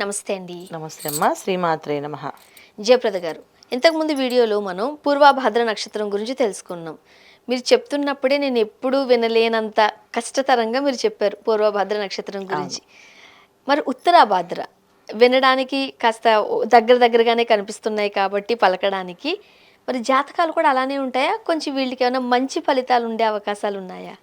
నమస్తే అండి. నమస్తే అమ్మ. శ్రీమాత్రే నమః. జయప్రద గారు, ఇంతకుముందు వీడియోలో మనం పూర్వాభాద్ర నక్షత్రం గురించి తెలుసుకున్నాం. మీరు చెప్తున్నప్పుడే నేను ఎప్పుడూ వినలేనంత కష్టతరంగా మీరు చెప్పారు పూర్వభద్ర నక్షత్రం అవును. గురించి. మరి ఉత్తరాభాద్ర వినడానికి కాస్త దగ్గరగానే కనిపిస్తున్నాయి కాబట్టి పలకడానికి. మరి జాతకాలు కూడా అలానే ఉంటాయా? కొంచెం వీళ్ళకి ఏమైనా మంచి ఫలితాలు ఉండే అవకాశాలు ఉన్నాయా?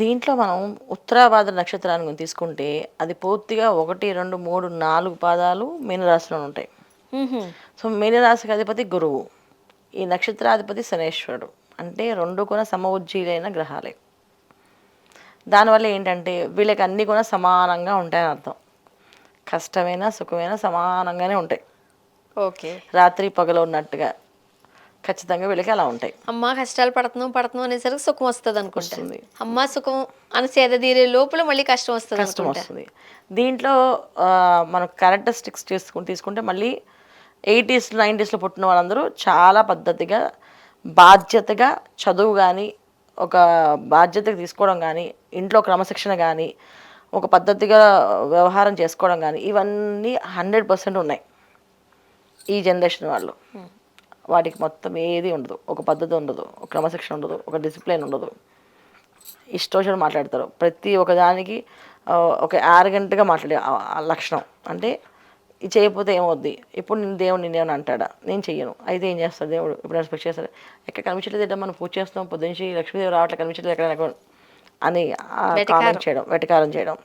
దీంట్లో మనం ఉత్తరాభాద్ర నక్షత్రాన్ని గురించి తీసుకుంటే అది పూర్తిగా 1, 2, 3, 4 పాదాలు మీనరాశిలో ఉంటాయి. హుహు. సో మీనరాశికి అధిపతి గురువు. ఈ నక్షత్రాధిపతి శనేశ్వరుడు. అంటే 2 కూడా సమఉజ్జీలైన గ్రహాలే. దానివల్ల ఏంటంటే వీళ్ళకి అన్నీ కూడా సమానంగా ఉంటాయని అర్థం. కష్టమైన సుఖమైన సమానంగానే ఉంటాయి. ఓకే. రాత్రి పగలు ఉన్నట్టుగా ఖచ్చితంగా వీళ్ళకి అలా ఉంటాయి. అమ్మ కష్టాలు పడుతున్నాం అనేసరికి సుఖం వస్తుంది అనుకుంటా. వస్తుంది. అమ్మ సుఖం అని సేద తీరే లోపల మళ్ళీ కష్టం వస్తుంది కష్టం అనుకుంటా. వస్తుంది. దీంట్లో మనం క్యారెక్టరిస్టిక్స్ తీసుకుంటే మళ్ళీ 80s, 90sలో పుట్టిన వాళ్ళందరూ చాలా పద్ధతిగా, బాధ్యతగా చదువు కానీ, ఒక బాధ్యతగా తీసుకోవడం కానీ, ఇంట్లో క్రమశిక్షణ కానీ, ఒక పద్ధతిగా వ్యవహారం చేసుకోవడం కానీ, ఇవన్నీ 100% ఉన్నాయి ఈ జనరేషన్ వాళ్ళు. వాటికి మొత్తం ఏది ఉండదు. ఒక పద్ధతి ఉండదు, ఒక క్రమశిక్షణ ఉండదు, ఒక డిసిప్లిన్ ఉండదు. ఇష్టోషాలు మాట్లాడతారు. ప్రతి ఒక్కదానికి ఒక యారగెంట్గా మాట్లాడే ఆ లక్షణం. అంటే ఇది చేయకపోతే ఏమవుద్ది, ఇప్పుడు నేను దేవుడు నిన్నేమని అంటాడా, నేను చెయ్యను, అయితే ఏం చేస్తాడు దేవుడు, ఇప్పుడు రెస్పెక్ట్ చేస్తాడు, ఎక్కడ కనిపించలేదు ఏంటో మనం పూజ చేస్తాం, పొద్దున్నుంచి లక్ష్మీదేవి రావట్లే, కనిపించలేదు ఎక్కడ అని కామెంట్ చేయడం, వెటకారం చేయడం.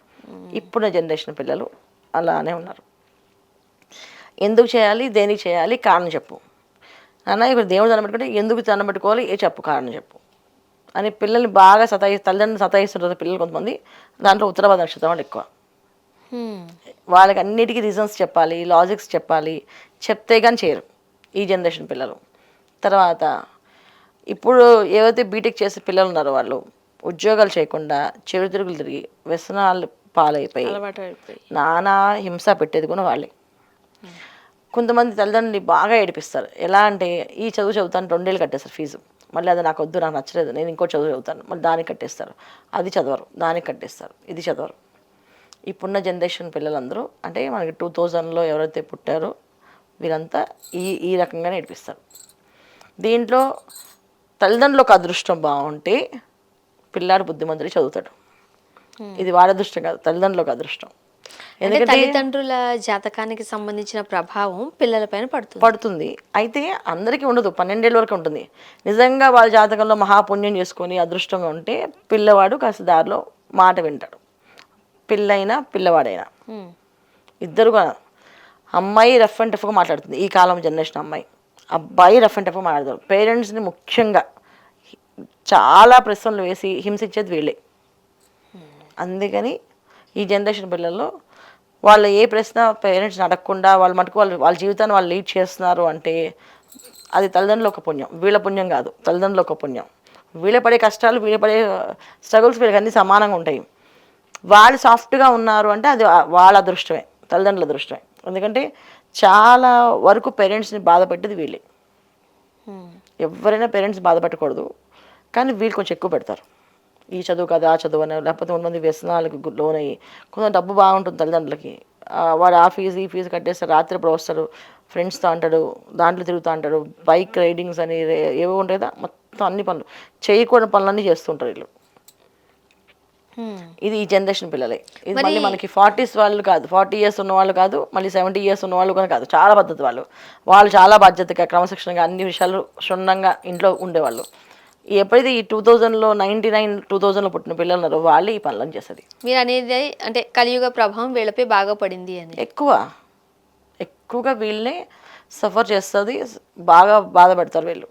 ఇప్పుడు జనరేషన్ పిల్లలు అలానే ఉన్నారు. ఎందుకు చేయాలి, దేనికి చేయాలి, కారణం చెప్పు అన్న. ఇప్పుడు దేవుడు దండం పెట్టుకుంటే ఎందుకు దండం పెట్టుకోవాలి, చెప్పు, కారణం చెప్పు అని పిల్లల్ని బాగా తల్లిదండ్రులు సతాయిస్తుంటారు పిల్లలు కొంతమంది. దాంట్లో ఉత్తరాభాద్ర నక్షత్రం వాళ్ళు ఎక్కువ. వాళ్ళకి అన్నిటికీ రీజన్స్ చెప్పాలి, లాజిక్స్ చెప్పాలి, చెప్తే కానీ చేయరు ఈ జనరేషన్ పిల్లలు. తర్వాత ఇప్పుడు ఏవైతే బీటెక్ చేసే పిల్లలు ఉన్నారో వాళ్ళు ఉద్యోగాలు చేయకుండా చెడు తిరుగులు తిరిగి వ్యసనాలు పాలైపోయి నానా హింస పెట్టేది కూడా వాళ్ళే. కొంతమంది తల్లిదండ్రులు బాగా ఏడిపిస్తారు. ఎలా అంటే ఈ చదువు చదువుతాను 2 ఏళ్ళు కట్టేస్తారు ఫీజు, మళ్ళీ అది నాకు వద్దు, నాకు నచ్చలేదు, నేను ఇంకో చదువు చదువుతాను, మళ్ళీ దానికి కట్టేస్తారు, అది చదవరు, దానికి కట్టేస్తారు, ఇది చదవరు. ఇప్పుడున్న జనరేషన్ పిల్లలందరూ అంటే మనకి 2000లో ఎవరైతే పుట్టారో వీరంతా ఈ ఈ రకంగానే నేర్పిస్తారు. దీంట్లో తల్లిదండ్రులకు అదృష్టం బాగుంటే పిల్లాడు బుద్ధిమంతుడి చదువుతాడు. ఇది వాడి అదృష్టం కాదు, తల్లిదండ్రులకు అదృష్టం. ఎందుకంటే తల్లిదండ్రుల జాతకానికి సంబంధించిన ప్రభావం పిల్లలపైన పడుతుంది. అయితే అందరికీ ఉండదు, 12 ఏళ్ళ వరకు ఉంటుంది. నిజంగా వాళ్ళ జాతకంలో మహాపుణ్యం చేసుకొని అదృష్టంగా ఉంటే పిల్లవాడు కాస్త దారిలో మాట వింటాడు. పిల్లైనా పిల్లవాడైనా ఇద్దరు కూడా. అమ్మాయి రఫ్ అండ్ టఫ్గా మాట్లాడుతుంది ఈ కాలం జనరేషన్ అమ్మాయి, అబ్బాయి రఫ్ అండ్ టఫ్గా మాట్లాడతారు. పేరెంట్స్ని ముఖ్యంగా చాలా ప్రశ్నలు వేసి హింసించేది వీళ్ళే. అందుకని ఈ జనరేషన్ పిల్లల్లో వాళ్ళు ఏ ప్రశ్న పేరెంట్స్ని అడగకుండా వాళ్ళ మటుకు వాళ్ళ జీవితాన్ని వాళ్ళు లీడ్ చేస్తున్నారు అంటే అది తల్లిదండ్రుల ఒక పుణ్యం, వీళ్ళ పుణ్యం కాదు, తల్లిదండ్రుల ఒక పుణ్యం. వీళ్ళ పడే కష్టాలు, వీళ్ళ పడే స్ట్రగుల్స్ వీళ్ళకి అన్నీ సమానంగా ఉంటాయి. వాళ్ళు సాఫ్ట్గా ఉన్నారు అంటే అది వాళ్ళ అదృష్టమే, తల్లిదండ్రుల అదృష్టమే. ఎందుకంటే చాలా వరకు పేరెంట్స్ని బాధ పెట్టేది వీళ్ళే. ఎవరైనా పేరెంట్స్ బాధ పెట్టకూడదు, కానీ వీళ్ళు కొంచెం ఎక్కువ పెడతారు. ఈ చదువు కదా, ఆ చదువు అని, లేకపోతే కొంతమంది వ్యసనాలకు లోనయ్యి, కొంత డబ్బు బాగుంటుంది తల్లిదండ్రులకి, వాడు ఆ ఫీజు ఈ ఫీజు కట్టేస్తారు, రాత్రి ఇప్పుడు వస్తాడు, ఫ్రెండ్స్తో అంటాడు, దాంట్లో తిరుగుతూ అంటాడు, బైక్ రైడింగ్స్ అని ఏవో ఉంటాయి కదా, మొత్తం అన్ని పనులు, చేయకూడని పనులన్నీ చేస్తుంటారు వీళ్ళు. ఇది ఈ జనరేషన్ పిల్లలే. ఇది మళ్ళీ మనకి 40s వాళ్ళు కాదు, 40 years ఉన్న వాళ్ళు కాదు, మళ్ళీ 70 years ఉన్న వాళ్ళు కూడా కాదు, చాలా పద్ధతి వాళ్ళు. వాళ్ళు చాలా బాధ్యతగా క్రమశిక్షణగా అన్ని విషయాలు క్షుణ్ణంగా ఇంట్లో ఉండేవాళ్ళు. ఎప్పుడైతే ఈ 2000లో 99, 2000లో పుట్టిన పిల్లలు ఉన్నారో వాళ్ళే ఈ పనులను చేసేది. మీరు అనేది అంటే కలియుగ ప్రభావం వీళ్ళపై బాగా పడింది అని. ఎక్కువగా వీళ్ళే సఫర్ చేస్తుంది, బాగా బాధ పెడతారు వీళ్ళు.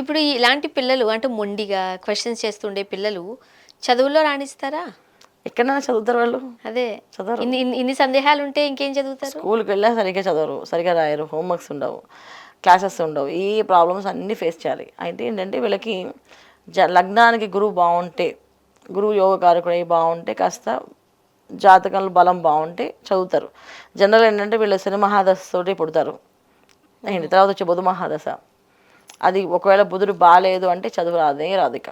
ఇప్పుడు ఇలాంటి పిల్లలు అంటే మొండిగా క్వశ్చన్స్ చేస్తుండే పిల్లలు చదువులో రాణిస్తారా? ఎక్కడైనా చదువుతారు వాళ్ళు. అదే చదవరు. ఇన్ని సందేహాలు ఉంటే ఇంకేం చదువుతారు? స్కూల్కి వెళ్ళా సరిగ్గా చదవరు, సరిగ్గా రాయరు, హోంవర్క్స్ ఉండవు, క్లాసెస్ ఉండవు, ఈ ప్రాబ్లమ్స్ అన్నీ ఫేస్ చేయాలి. అయితే ఏంటంటే వీళ్ళకి లగ్నానికి గురువు బాగుంటే, గురువు యోగకారకుడై బాగుంటే, కాస్త జాతకంలో బలం బాగుంటే చదువుతారు. జనరల్ ఏంటంటే వీళ్ళు శని మహాదశతోటి పుడతారు. ఏంటి తర్వాత వచ్చే బుధ మహాదశ, అది ఒకవేళ బుధుడు బాగాలేదు అంటే చదువు రాదు. ఇక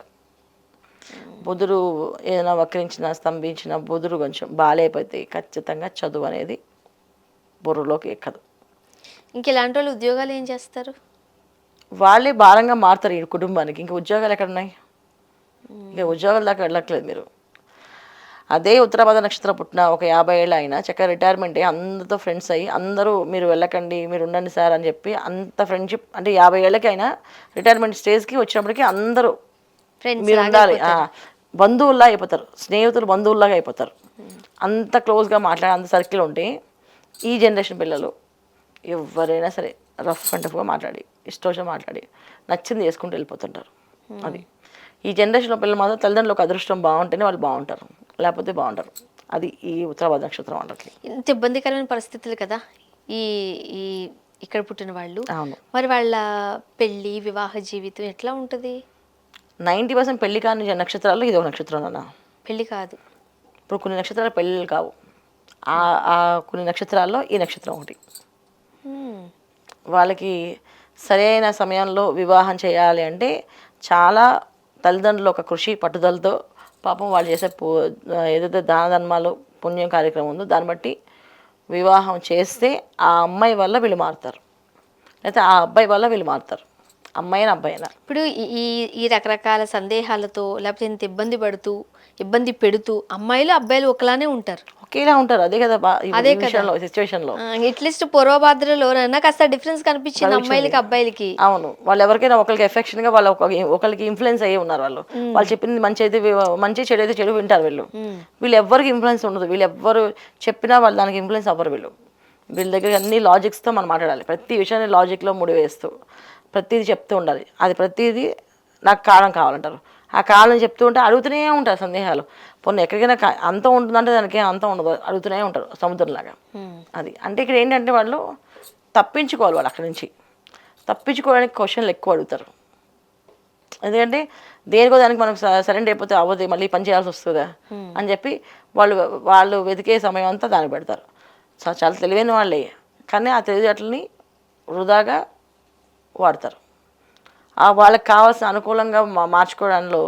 బుధుడు ఏదైనా వక్రించిన, స్తంభించిన, బుధుడు కొంచెం బాగాలేకపోతే ఖచ్చితంగా చదువు అనేది బుర్రలోకి ఎక్కదు. ఇంక ఇలాంటి వాళ్ళు ఉద్యోగాలు ఏం చేస్తారు? వాళ్ళే భారంగా మారుతారు ఈ కుటుంబానికి. ఇంకా ఉద్యోగాలు ఎక్కడ ఉన్నాయి? ఇంకా ఉద్యోగాల దాకా వెళ్ళట్లేదు మీరు. అదే ఉత్తరాభాద్ర నక్షత్రం పుట్టిన ఒక 50 ఏళ్ళ ఆయన చక్కగా రిటైర్మెంట్ అయ్యి అందరితో ఫ్రెండ్స్ అయ్యి అందరూ మీరు వెళ్ళకండి మీరు ఉండండి సార్ అని చెప్పి అంత ఫ్రెండ్షిప్ అంటే 50 ఏళ్ళకి అయినా రిటైర్మెంట్ స్టేజ్కి వచ్చినప్పటికీ అందరూ ఫ్రెండ్స్ మీరు లాగా ఉండాలి అయిపోతారు. బంధువుల్లా అయిపోతారు, స్నేహితులు బంధువుల్లాగా అయిపోతారు. అంత క్లోజ్గా మాట్లాడే అంత సర్కిల్ ఉంటే ఈ జనరేషన్ పిల్లలు ఎవరైనా సరే రఫ్ అండ్ టఫ్గా మాట్లాడి ఇష్టోషం మాట్లాడి నచ్చింది చేసుకుంటూ వెళ్ళిపోతుంటారు. అది ఈ జనరేషన్లో పిల్లలు మాత్రం తల్లిదండ్రులకు అదృష్టం బాగుంటేనే వాళ్ళు బాగుంటారు, లేకపోతే బాగుంటారు. అది ఈ ఉత్తరాభాద్ర నక్షత్రం వాళ్ళకి. ఇంత ఇబ్బందికరమైన పరిస్థితులు కదా ఈ ఈ ఇక్కడ పుట్టిన వాళ్ళు. అవును. మరి వాళ్ళ పెళ్ళి వివాహ జీవితం ఎట్లా ఉంటుంది? 90% పెళ్లి కాని నక్షత్రాల్లో ఇది ఒక నక్షత్రం అన్న. పెళ్ళి కాదు. ఇప్పుడు కొన్ని నక్షత్రాలు పెళ్ళిళ్ళు కావు. ఆ ఆ కొన్ని నక్షత్రాల్లో ఈ నక్షత్రం ఒకటి. మ్మ్. వాళ్ళకి సరైన సమయంలో వివాహం చేయాలి అంటే చాలా తల్లిదండ్రులు ఒక కృషి పట్టుదలతో పాపం వాళ్ళు చేసే ఏదైతే దాన ధర్మాలు పుణ్యం కార్యక్రమం ఉందో దాన్ని బట్టి వివాహం చేస్తే ఆ అమ్మాయి వల్ల వీళ్ళు మారుతారు, లేకపోతే ఆ అబ్బాయి వల్ల వీళ్ళు మారుతారు, అమ్మాయినా అబ్బాయినా. ఇప్పుడు ఈ ఈ ఈ రకరకాల సందేహాలతో లేకపోతే ఇంత ఇబ్బంది పెడుతూ అమ్మాయిలు అబ్బాయిలు ఒకలానే ఉంటారు. ఒకేలా ఉంటారు. అదే కదా అదే ఈ కదా. విషయంలో సిచ్యువేషన్లో అట్లీస్ట్ పూర్వభాద్రలోనైనా కాస్త డిఫరెన్స్ కనిపించింది అమ్మాయిలకి అబ్బాయిలకి. అవును. వాళ్ళు ఎవరికైనా ఒకరికి ఎఫెక్షన్గా వాళ్ళు ఒకరికి ఇన్ఫ్లుయెన్స్ అయ్యి ఉన్నారు. వాళ్ళు చెప్పింది మంచి అయితే మంచి, చెడు అయితే చెడు వింటారు వీళ్ళు. వీళ్ళు ఎవరికి ఇన్ఫ్లుయెన్స్ ఉండదు. వీళ్ళు ఎవ్వరు చెప్పినా వాళ్ళు దానికి ఇన్ఫ్లుయెన్స్ అవ్వరు. వీళ్ళ దగ్గర అన్ని లాజిక్స్తో మనం మాట్లాడాలి. ప్రతి విషయాన్ని లాజిక్లో ముడి వేస్తూ ప్రతిదీ చెప్తూ ఉండాలి. అది ప్రతిదీ నాకు కారణం కావాలంటారు. ఆ కారణం చెప్తూ ఉంటే అడుగుతూనే ఉంటారు సందేహాలు. పొన్ను ఎక్కడికైనా అంతం ఉంటుందంటే దానికి అంతం ఉండదు, అడుగుతూనే ఉంటారు సముద్రంలాగా. అది అంటే ఇక్కడ ఏంటంటే వాళ్ళు తప్పించుకోవాలి. వాళ్ళు అక్కడి నుంచి తప్పించుకోవడానికి క్వశ్చన్లు ఎక్కువ అడుగుతారు. ఎందుకంటే దేనికో దానికి మనం సరెండర్ అయిపోతే అవ్వదు, మళ్ళీ పని చేయాల్సి వస్తుందా అని చెప్పి వాళ్ళు వెతికే సమయం అంతా దానికి పెడతారు. చాలా తెలివైన వాళ్ళే, కానీ ఆ తెలివితేటలని వృధాగా వాడతారు. వాళ్ళకి కావాల్సిన అనుకూలంగా మార్చుకోవడంలో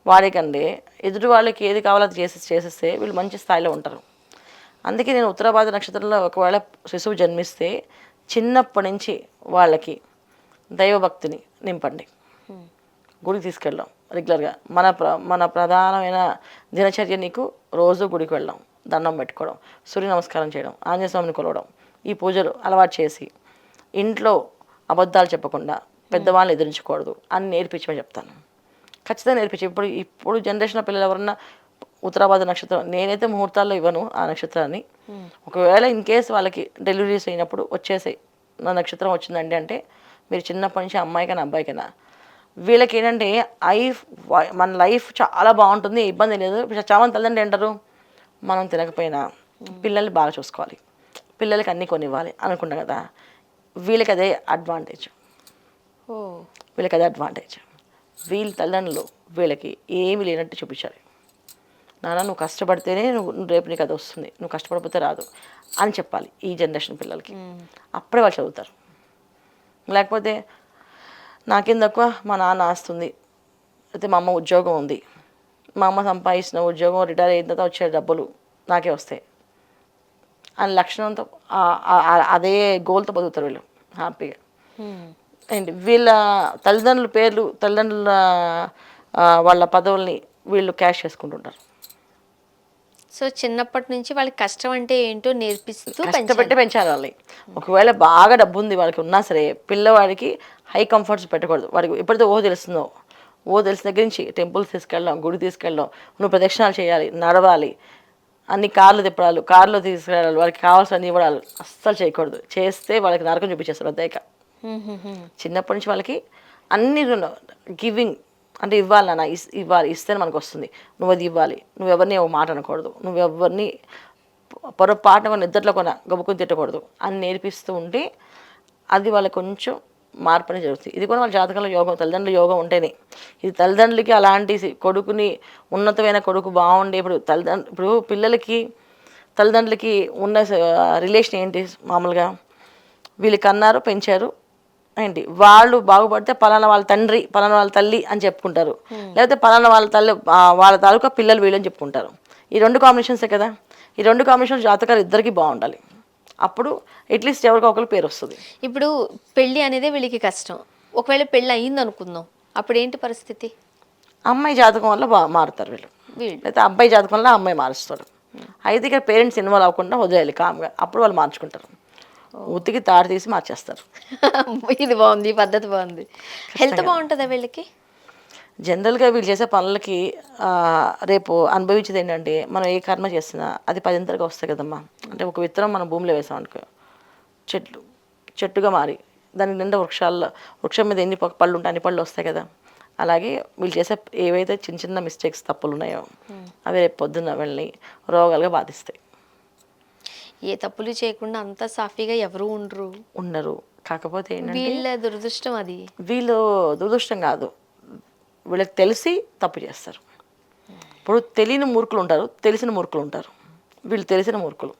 వాడికంటే ఎదుటి వాళ్ళకి ఏది కావాలో అది చేసేస్తే వీళ్ళు మంచి స్థాయిలో ఉంటారు. అందుకే నేను ఉత్తరాభాద్ర నక్షత్రంలో ఒకవేళ శిశువు జన్మిస్తే చిన్నప్పటి నుంచి వాళ్ళకి దైవభక్తిని నింపండి. గుడికి తీసుకెళ్ళాం రెగ్యులర్గా. మన ప్రధానమైన దినచర్య నీకు రోజు గుడికి వెళ్ళడం, దండం పెట్టుకోవడం, సూర్య నమస్కారం చేయడం, ఆంజనేయ స్వామిని కొలవడం, ఈ పూజలు అలవాటు చేసి ఇంట్లో అబద్ధాలు చెప్పకుండా పెద్దవాళ్ళని ఎదిరించకూడదు అని నేర్పించమని చెప్తాను. ఖచ్చితంగా నేర్పించి ఇప్పుడు జనరేషన్ పిల్లలు ఎవరన్నా ఉత్తరాభాద్ర నక్షత్రం, నేనైతే ముహూర్తాల్లో ఇవ్వను ఆ నక్షత్రాన్ని. ఒకవేళ ఇన్ కేసు వాళ్ళకి డెలివరీస్ అయినప్పుడు వచ్చేసాయి నా నక్షత్రం వచ్చిందండి అంటే మీరు చిన్నప్పటి నుంచి అమ్మాయికైనా అబ్బాయికైనా వీళ్ళకి ఏంటంటే మన లైఫ్ చాలా బాగుంటుంది, ఇబ్బంది లేదు. చాలామంది తల్లిదండ్రులు అంటారు మనం తినకపోయినా పిల్లల్ని బాగా చూసుకోవాలి, పిల్లలకి అన్నీ కొనివ్వాలి అనుకుంటాం కదా. వీళ్ళకి అదే అడ్వాంటేజ్. వీళ్ళ తల్లిదండ్రులు వీళ్ళకి ఏమీ లేనట్టు చూపించాలి. నాన్న నువ్వు కష్టపడితేనే నువ్వు రేపు నీకు అది వస్తుంది, నువ్వు కష్టపడిపోతే రాదు అని చెప్పాలి ఈ జనరేషన్ పిల్లలకి. అప్పుడే వాళ్ళు చదువుతారు. లేకపోతే నాకేం తక్కువ, మా నాన్న ఆస్తుంది, అయితే మా అమ్మ ఉద్యోగం ఉంది, మా అమ్మ సంపాదించిన ఉద్యోగం రిటైర్ అయిన తర్వాత వచ్చే డబ్బులు నాకే వస్తాయి అని లక్షణంతో అదే గోల్తో బతుకుతారు వీళ్ళు హ్యాపీగా. అండ్ వీళ్ళ తల్లిదండ్రుల పేర్లు, తల్లిదండ్రుల వాళ్ళ పదవుల్ని వీళ్ళు క్యాష్ చేసుకుంటుంటారు. సో చిన్నప్పటి నుంచి వాళ్ళకి కష్టం అంటే ఏంటో నేర్పిస్తూ కష్టపెట్టి పెంచాలి వాళ్ళని. ఒకవేళ బాగా డబ్బు ఉంది వాళ్ళకి ఉన్నా సరే పిల్లవాడికి హై కంఫర్ట్స్ పెట్టకూడదు. వాడికి ఎప్పుడైతే తెలిసిన దగ్గర నుంచి టెంపుల్స్ తీసుకెళ్ళడం, గుడి తీసుకెళ్ళడం, నువ్వు ప్రదక్షిణాలు చేయాలి, నడవాలి, అన్ని కార్లు తిప్పడాలు, కార్లో తీసుకెళ్ళాలి, వాళ్ళకి కావాల్సిన ఇవ్వడాలు అస్సలు చేయకూడదు. చేస్తే వాళ్ళకి నరకం చూపించేస్తారు. అదేక చిన్నప్పటి నుంచి వాళ్ళకి అన్ని గివింగ్ అంటే ఇవ్వాలి నాన్న, ఇవ్వాలి, ఇస్తేనే మనకు వస్తుంది, నువ్వు అది ఇవ్వాలి, నువ్వెవరిని ఒక మాట అనకూడదు, నువ్వెవరిని పొరపాటున నిద్రలో గబుకుని తిట్టకూడదు అని నేర్పిస్తూ ఉంటే అది వాళ్ళకి కొంచెం మార్పు అనేది జరుగుతుంది. ఇది కూడా వాళ్ళ జాతకంలో యోగం, తల్లిదండ్రుల యోగం ఉంటేనే. ఇది తల్లిదండ్రులకి అలాంటి కొడుకుని ఉన్నతమైన కొడుకు బాగుండే ఇప్పుడు పిల్లలకి తల్లిదండ్రులకి ఉన్న రిలేషన్ ఏంటి? మామూలుగా వీళ్ళు కన్నారు, పెంచారు, ఏంటి వాళ్ళు బాగుపడితే పలానా వాళ్ళ తండ్రి, పలానా వాళ్ళ తల్లి అని చెప్పుకుంటారు, లేకపోతే పలానా వాళ్ళ తల్లి వాళ్ళ తాలూకా పిల్లలు వీళ్ళని చెప్పుకుంటారు. ఈ రెండు కాంబినేషన్సే కదా. ఈ రెండు కాంబినేషన్స్ జాతకాలు ఇద్దరికీ బాగుండాలి. అప్పుడు అట్లీస్ట్ ఎవరికో ఒకరు పేరు వస్తుంది. ఇప్పుడు పెళ్ళి అనేదే వీళ్ళకి కష్టం. ఒకవేళ పెళ్ళి అయ్యింది అనుకుందాం, అప్పుడు ఏంటి పరిస్థితి? అమ్మాయి జాతకం వల్ల మారుతారు వీళ్ళు, వీళ్ళు లేకపోతే అబ్బాయి జాతకం వల్ల అమ్మాయి మారుస్తాడు. అయితే ఇక్కడ పేరెంట్స్ ఇన్వాల్వ్ అవ్వకుండా వదిలేయాలి కామ్గా, అప్పుడు వాళ్ళు మార్చుకుంటారు. ఉతికి తాడు తీసి మార్చేస్తారు. ఇది బాగుంది, ఈ పద్ధతి బాగుంది. హెల్త్ బాగుంటుందా వీళ్ళకి? జనరల్గా వీళ్ళు చేసే పనులకి రేపు అనుభవించేది ఏంటంటే, మనం ఏ కర్మ చేసినా అది పదింతలుగా వస్తాయి కదమ్మా. అంటే ఒక విత్తనం మనం భూమిలో వేసాం అనుకో, చెట్టుగా మారి దాని నిండా వృక్షం మీద ఎన్ని పళ్ళు ఉంటాయి అన్ని పళ్ళు వస్తాయి కదా. అలాగే వీళ్ళు చేసే ఏవైతే చిన్న చిన్న మిస్టేక్స్, తప్పులు ఉన్నాయో అవి రేపు పొద్దున్న వెళ్ళి రోగాలుగా బాధిస్తాయి. ఏ తప్పులు చేయకుండా అంత సాఫీగా ఎవరు ఉండరు. కాకపోతే ఏంటంటే వీళ్ళ దురదృష్టం అది. వీళ్ళు దురదృష్టం కాదు, వీళ్ళకి తెలిసి తప్పు చేస్తారు. ఇప్పుడు తెలియని మూర్ఖులు ఉంటారు, తెలిసిన మూర్ఖులు ఉంటారు. వీళ్ళు తెలిసిన మూర్ఖులు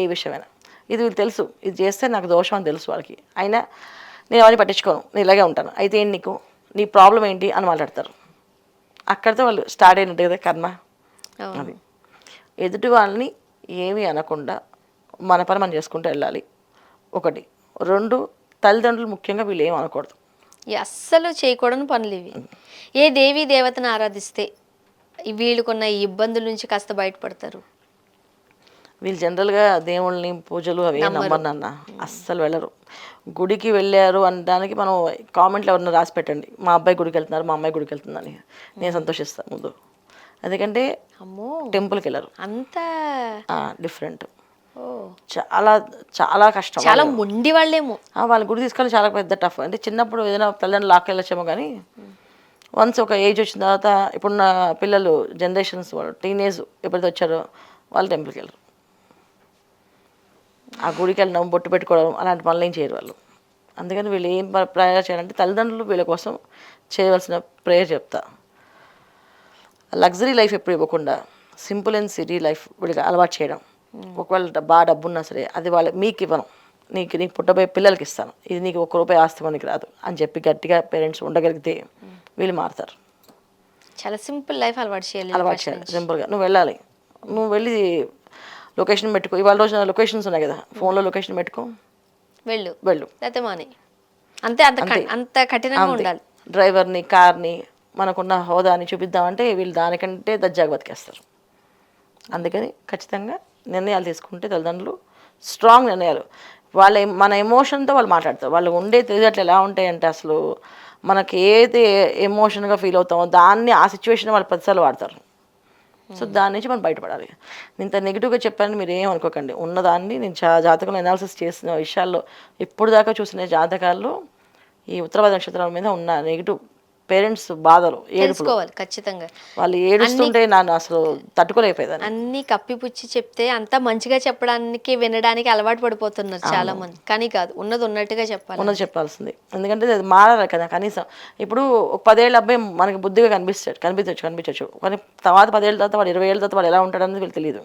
ఏ విషయమైనా. ఇది వీళ్ళు తెలుసు, ఇది చేస్తే నాకు దోషం అని తెలుసు వాళ్ళకి, అయినా నేను అవన్నీ పట్టించుకోను, నేను ఇలాగే ఉంటాను. అయితే ఏంటి నీకు, నీ ప్రాబ్లం ఏంటి అని మాట్లాడతారు. అక్కడితో వాళ్ళు స్టార్ట్ అయినట్టు కదా కర్మ. అది ఎదుటి వాళ్ళని ఏమీ అనకుండా మన పని మనం చేసుకుంటూ వెళ్ళాలి. ఒకటి. రెండు, తల్లిదండ్రులు ముఖ్యంగా వీళ్ళు ఏం అనకూడదు. అస్సలు చేయకూడని పనులు ఇవి. ఏ దేవీ దేవతను ఆరాధిస్తే వీళ్ళకున్న ఈ ఇబ్బందుల నుంచి కాస్త బయటపడతారు? వీళ్ళు జనరల్గా దేవుళ్ళని పూజలు అవి నమ్మరు నాన్న, అస్సలు వెళ్ళరు. గుడికి వెళ్ళారు అనడానికి మనం కామెంట్లు ఎవరన్నా రాసి పెట్టండి, మా అబ్బాయి గుడికి వెళ్తున్నారు, మా అమ్మాయి గుడికి వెళ్తుందని, నేను సంతోషిస్తాను ముందు. ఎందుకంటే అమ్మో, టెంపుల్కి వెళ్ళరు, అంత డిఫరెంట్. చాలా చాలా కష్టం, చాలా మొండి వాళ్ళేమో. వాళ్ళ గుడి తీసుకెళ్ళి చాలా పెద్ద టఫ్. అంటే చిన్నప్పుడు ఏదైనా తల్లిదండ్రులు లాక్కెళ్ళొచ్చేమో, కానీ వన్స్ ఒక ఏజ్ వచ్చిన తర్వాత, ఇప్పుడున్న పిల్లలు జనరేషన్స్ వాళ్ళు టీనేజ్ ఎప్పుడైతే వచ్చారో వాళ్ళు టెంపుల్కి వెళ్ళరు. ఆ గుడికి వెళ్ళడం, బొట్టు పెట్టుకోవడం అలాంటి పనులు ఏం చేయరు వాళ్ళు. అందుకని వీళ్ళు ఏం ప్రేయర్ చేయాలంటే, తల్లిదండ్రులు వీళ్ళ కోసం చేయవలసిన ప్రేయర్ చెప్తా. లగ్జరీ లైఫ్ ఎప్పుడు ఇవ్వకుండా సింపుల్ అండ్ సిటీ లైఫ్ వీళ్ళకి అలవాటు చేయడం. ఒకవేళ బాగా డబ్బు ఉన్నా సరే అది మీకు ఇవ్వను, నీకు పుట్టబోయే పిల్లలకి ఇస్తాను, ఇది నీకు ₹1 ఆస్తి మనకి రాదు అని చెప్పి గట్టిగా పేరెంట్స్ ఉండగలిగితే వీళ్ళు మారుతారు. చాలా సింపుల్ లైఫ్ అలవాటు చేయాలి. సింపుల్గా నువ్వు వెళ్ళాలి, నువ్వు వెళ్ళి లొకేషన్ పెట్టుకో. ఇవాళ రోజున లొకేషన్స్ ఉన్నాయి కదా, ఫోన్లో లొకేషన్ పెట్టుకో, వెళ్ళు. లేకపోతే మాని. అంతే, అంత కఠినంగా ఉండాలి. డ్రైవర్ని, కార్ని, మనకున్న హోదాని చూపిద్దామంటే వీళ్ళు దానికంటే దజ్జాగా బతికేస్తారు. అందుకని ఖచ్చితంగా నిర్ణయాలు తీసుకుంటే తల్లిదండ్రులు స్ట్రాంగ్ నిర్ణయాలు. మన ఎమోషన్తో వాళ్ళు మాట్లాడతారు. వాళ్ళు ఉండే తెలియట్లు ఎలా ఉంటాయంటే, అసలు మనకి ఏదైతే ఎమోషన్గా ఫీల్ అవుతామో దాన్ని ఆ సిచ్యువేషన్ వాళ్ళు 10 సార్లు వాడతారు. సో దాని నుంచి మనం బయటపడాలి. ఇంత నెగిటివ్గా చెప్పాలని మీరు ఏమనుకోకండి. ఉన్నదాన్ని నేను జాతకంలో అనాలిసిస్ చేసిన విషయాల్లో ఇప్పుడు దాకా చూసిన జాతకాల్లో ఈ ఉత్తరాభాద్ర నక్షత్రాల మీద ఉన్న నెగిటివ్ పేరెంట్స్ బాధలు, తెలుసుకోవాలి ఖచ్చితంగా. వాళ్ళు ఏడుస్తుంటే నన్ను అసలు తట్టుకోలేకపోయేదాన్ని. అన్ని కప్పిపుచ్చి చెప్తే అంతా మంచిగా చెప్పడానికి, వినడానికి అలవాటు పడిపోతున్నారు చాలా మంది. కానీ కాదు, ఉన్నది ఉన్నట్టుగా చెప్పాలి, ఉన్నది చెప్పాల్సింది. ఎందుకంటే అది మారాలి కదా. కనీసం ఇప్పుడు ఒక 10 ఏళ్ళ అబ్బాయి మనకి బుద్ధిగా కనిపించవచ్చు, కానీ తర్వాత 10 ఏళ్ళ తర్వాత వాడు 20 ఏళ్ళ తర్వాత వాడు ఎలా ఉంటాడు అనేది వీళ్ళు తెలియదు.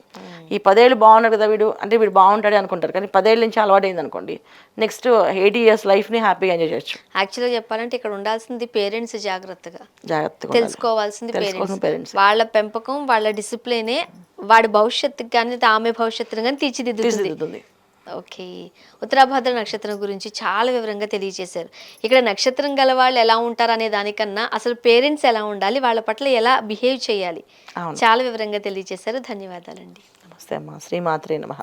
ఈ 10 ఏళ్ళు బాగున్నాడు కదా వీడు, అంటే వీడు బాగుంటాడే అనుకుంటారు. కానీ 10 ఏళ్ళ నుంచి అలవాటు అయింది అనుకోండి, నెక్స్ట్ 80 years లైఫ్ని హ్యాపీగా ఎంజాయ్ చేయొచ్చు. యాక్చువల్గా చెప్పాలంటే ఇక్కడ ఉండాల్సింది పేరెంట్స్. జాగ్రత్తగా తెలుసుకోవాల్సింది పేరెంట్స్. వాళ్ళ పెంపకం, వాళ్ళ డిసిప్లినే వాడి భవిష్యత్తుకి కానీ ఆమె భవిష్యత్తును కానీ తీర్చిదిద్దుతుంది. ఓకే, ఉత్తరాభాద్ర నక్షత్రం గురించి చాలా వివరంగా తెలియజేశారు. ఇక్కడ నక్షత్రం గల వాళ్ళు ఎలా ఉంటారు అనే దానికన్నా అసలు పేరెంట్స్ ఎలా ఉండాలి, వాళ్ళ పట్ల ఎలా బిహేవ్ చేయాలి, చాలా వివరంగా తెలియజేశారు. ధన్యవాదాలండి. నమస్తే అమ్మా. శ్రీమాత్రే నమః.